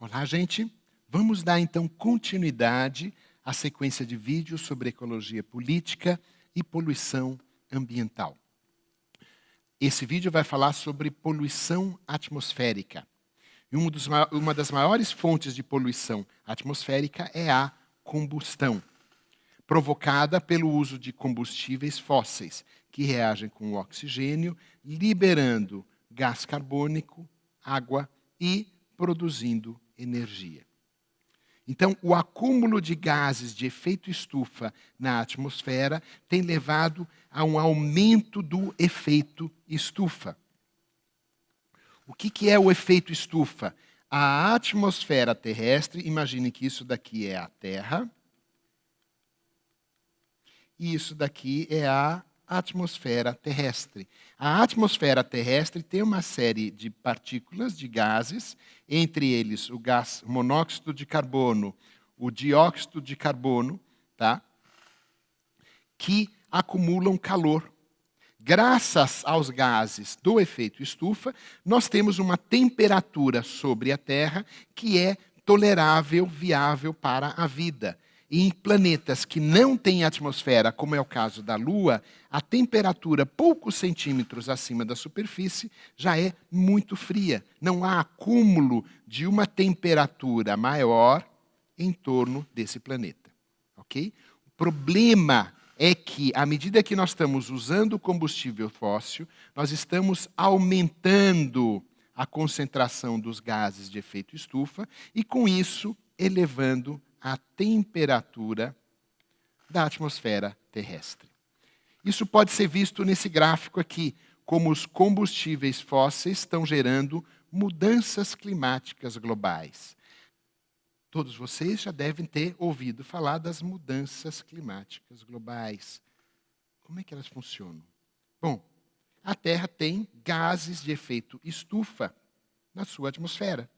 Olá, gente. Vamos dar então continuidade à sequência de vídeos sobre ecologia política e poluição ambiental. Esse vídeo vai falar sobre poluição atmosférica. E uma das maiores fontes de poluição atmosférica é a combustão, provocada pelo uso de combustíveis fósseis, que reagem com o oxigênio, liberando gás carbônico, água e produzindo energia. Então, o acúmulo de gases de efeito estufa na atmosfera tem levado a um aumento do efeito estufa. O que é o efeito estufa? A atmosfera terrestre, imagine que isso daqui é a Terra, e isso daqui é a atmosfera terrestre. A atmosfera terrestre tem uma série de partículas, de gases, entre eles o gás monóxido de carbono, o dióxido de carbono, tá? Que acumulam calor. Graças aos gases do efeito estufa, nós temos uma temperatura sobre a Terra que é tolerável, viável para a vida. E em planetas que não têm atmosfera, como é o caso da Lua, a temperatura poucos centímetros acima da superfície já é muito fria. Não há acúmulo de uma temperatura maior em torno desse planeta. Ok? O problema é que, à medida que nós estamos usando combustível fóssil, nós estamos aumentando a concentração dos gases de efeito estufa e, com isso, elevando a temperatura da atmosfera terrestre. Isso pode ser visto nesse gráfico aqui, como os combustíveis fósseis estão gerando mudanças climáticas globais. Todos vocês já devem ter ouvido falar das mudanças climáticas globais. Como é que elas funcionam? Bom, a Terra tem gases de efeito estufa na sua atmosfera.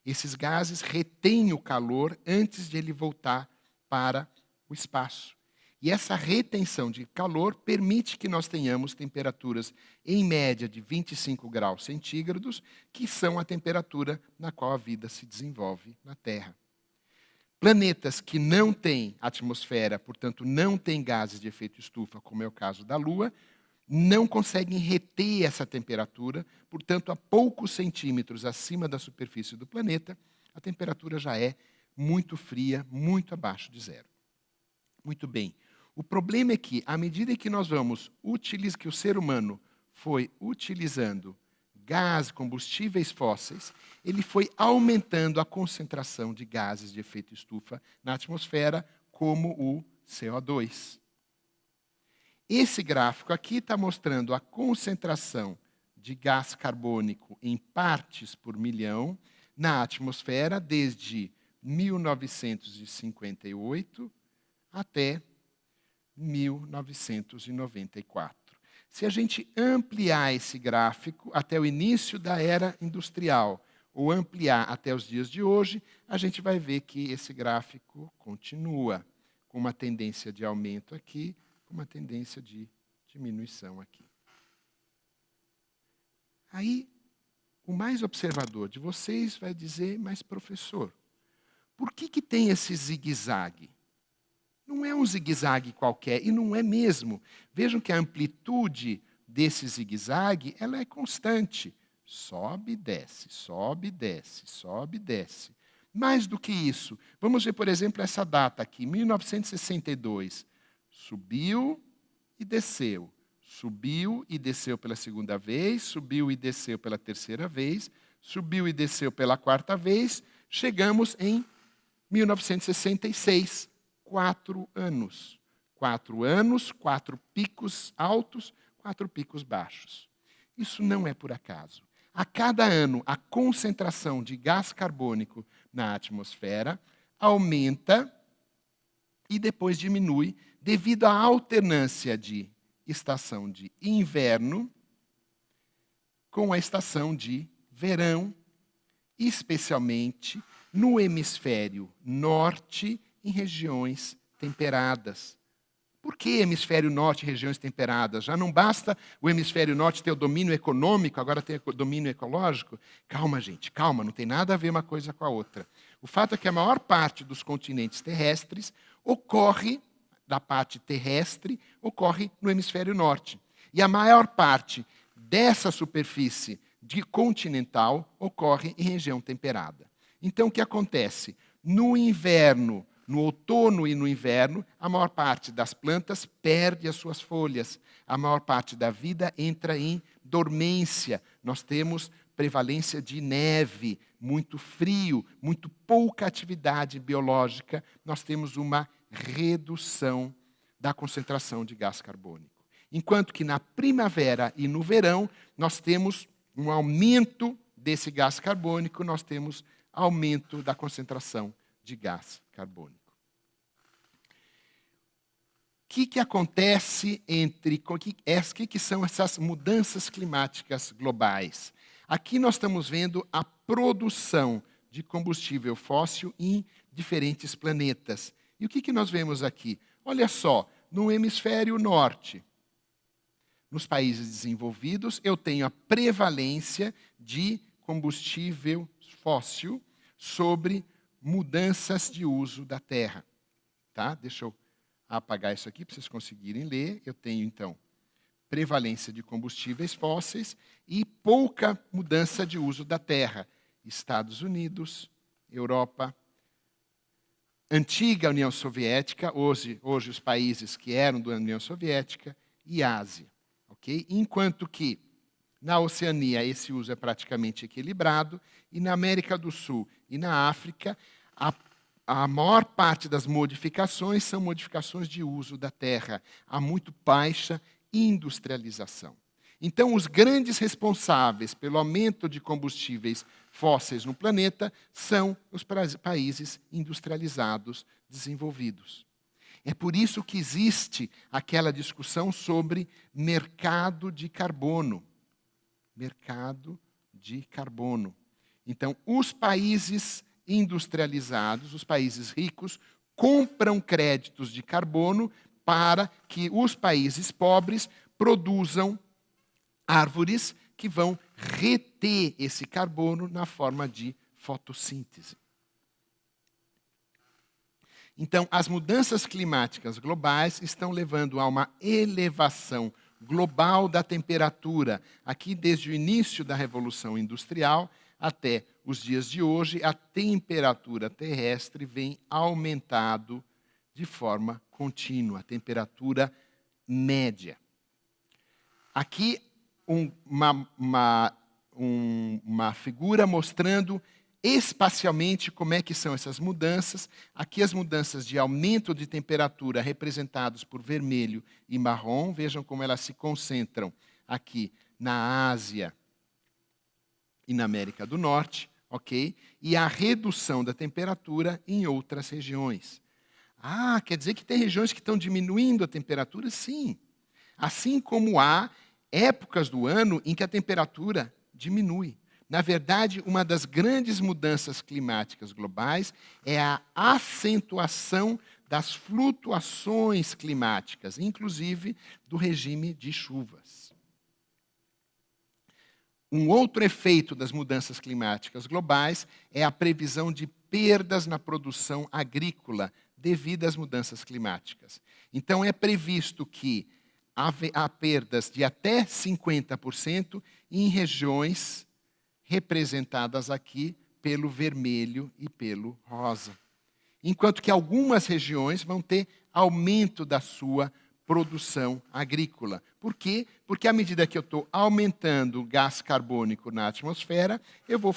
Esses gases retêm o calor antes de ele voltar para o espaço. E essa retenção de calor permite que nós tenhamos temperaturas em média de 25 graus centígrados, que são a temperatura na qual a vida se desenvolve na Terra. Planetas que não têm atmosfera, portanto não têm gases de efeito estufa, como é o caso da Lua, não conseguem reter essa temperatura, portanto, a poucos centímetros acima da superfície do planeta, a temperatura já é muito fria, muito abaixo de zero. Muito bem. O problema é que, à medida que nós vamos utilizar, que o ser humano foi utilizando gás, combustíveis fósseis, ele foi aumentando a concentração de gases de efeito estufa na atmosfera, como o CO2. Esse gráfico aqui está mostrando a concentração de gás carbônico em partes por milhão na atmosfera desde 1958 até 1994. Se a gente ampliar esse gráfico até o início da era industrial, ou ampliar até os dias de hoje, a gente vai ver que esse gráfico continua com uma tendência de aumento aqui, com uma tendência de diminuição aqui. Aí, o mais observador de vocês vai dizer, mas professor, por que tem esse zigue-zague? Não é um zigue-zague qualquer, e não é mesmo. Vejam que a amplitude desse zigue-zague, ela é constante. Sobe, desce, sobe, desce, sobe, desce. Mais do que isso, vamos ver, por exemplo, essa data aqui, 1962. Subiu e desceu. Subiu e desceu pela segunda vez, subiu e desceu pela terceira vez, subiu e desceu pela quarta vez, chegamos em 1966. 4 anos. 4 anos, 4 picos altos, 4 picos baixos. Isso não é por acaso. A cada ano, a concentração de gás carbônico na atmosfera aumenta e depois diminui devido à alternância de estação de inverno com a estação de verão, especialmente no hemisfério norte, em regiões temperadas. Por que hemisfério norte e regiões temperadas? Já não basta o hemisfério norte ter o domínio econômico, agora tem o domínio ecológico? Calma, gente, calma, não tem nada a ver uma coisa com a outra. O fato é que a maior parte dos continentes terrestres ocorre, da parte terrestre, ocorre no hemisfério norte. E a maior parte dessa superfície continental ocorre em região temperada. Então, o que acontece? No inverno, no outono e no inverno, a maior parte das plantas perde as suas folhas. A maior parte da vida entra em dormência. Nós temos prevalência de neve, muito frio, muito pouca atividade biológica. Nós temos uma redução da concentração de gás carbônico. Enquanto que na primavera e no verão, nós temos um aumento desse gás carbônico, nós temos aumento da concentração de gás carbônico. O que acontece o que são essas mudanças climáticas globais? Aqui nós estamos vendo a produção de combustível fóssil em diferentes planetas. E o que nós vemos aqui? Olha só, no hemisfério norte, nos países desenvolvidos, eu tenho a prevalência de combustível fóssil sobre mudanças de uso da terra. Tá? Deixa eu apagar isso aqui para vocês conseguirem ler. Eu tenho, então, prevalência de combustíveis fósseis e pouca mudança de uso da terra. Estados Unidos, Europa, antiga União Soviética, hoje os países que eram da União Soviética, e Ásia. Okay? Enquanto que na Oceania esse uso é praticamente equilibrado, e na América do Sul e na África, a maior parte das modificações são modificações de uso da terra. Há muito baixa industrialização. Então, os grandes responsáveis pelo aumento de combustíveis fósseis no planeta são os países industrializados, desenvolvidos. É por isso que existe aquela discussão sobre mercado de carbono. Mercado de carbono. Então, os países industrializados, os países ricos, compram créditos de carbono para que os países pobres produzam árvores que vão reter esse carbono na forma de fotossíntese. Então, as mudanças climáticas globais estão levando a uma elevação global da temperatura. Aqui, desde o início da Revolução Industrial até os dias de hoje, a temperatura terrestre vem aumentando de forma contínua, a temperatura média. Aqui, uma figura mostrando espacialmente como é que são essas mudanças. Aqui as mudanças de aumento de temperatura representadas por vermelho e marrom. Vejam como elas se concentram aqui na Ásia e na América do Norte, ok? E a redução da temperatura em outras regiões. Ah, quer dizer que tem regiões que estão diminuindo a temperatura? Sim. Assim como há épocas do ano em que a temperatura diminui. Na verdade, uma das grandes mudanças climáticas globais é a acentuação das flutuações climáticas, inclusive do regime de chuvas. Um outro efeito das mudanças climáticas globais é a previsão de perdas na produção agrícola devido às mudanças climáticas. Então, é previsto que há perdas de até 50% em regiões representadas aqui pelo vermelho e pelo rosa. Enquanto que algumas regiões vão ter aumento da sua produção agrícola. Por quê? Porque à medida que eu estou aumentando o gás carbônico na atmosfera, eu vou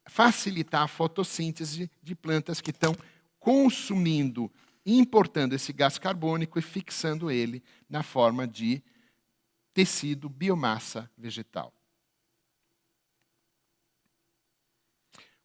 facilitar a fotossíntese de plantas que estão consumindo, importando esse gás carbônico e fixando ele na forma de tecido, biomassa vegetal.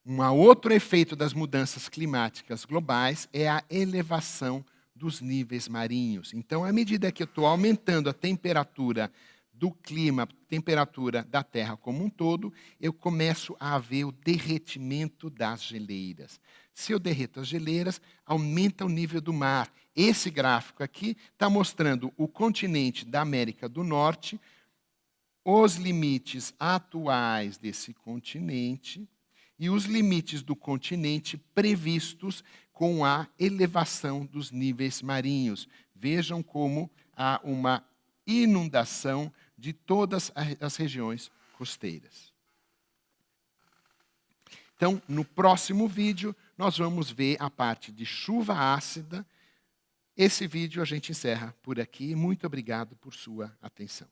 Um outro efeito das mudanças climáticas globais é a elevação dos níveis marinhos. Então, à medida que eu estou aumentando a temperatura do clima, temperatura da Terra como um todo, eu começo a ver o derretimento das geleiras. Se eu derreto as geleiras, aumenta o nível do mar. Esse gráfico aqui está mostrando o continente da América do Norte, os limites atuais desse continente e os limites do continente previstos com a elevação dos níveis marinhos. Vejam como há uma inundação de todas as regiões costeiras. Então, no próximo vídeo, nós vamos ver a parte de chuva ácida. Esse vídeo a gente encerra por aqui. Muito obrigado por sua atenção.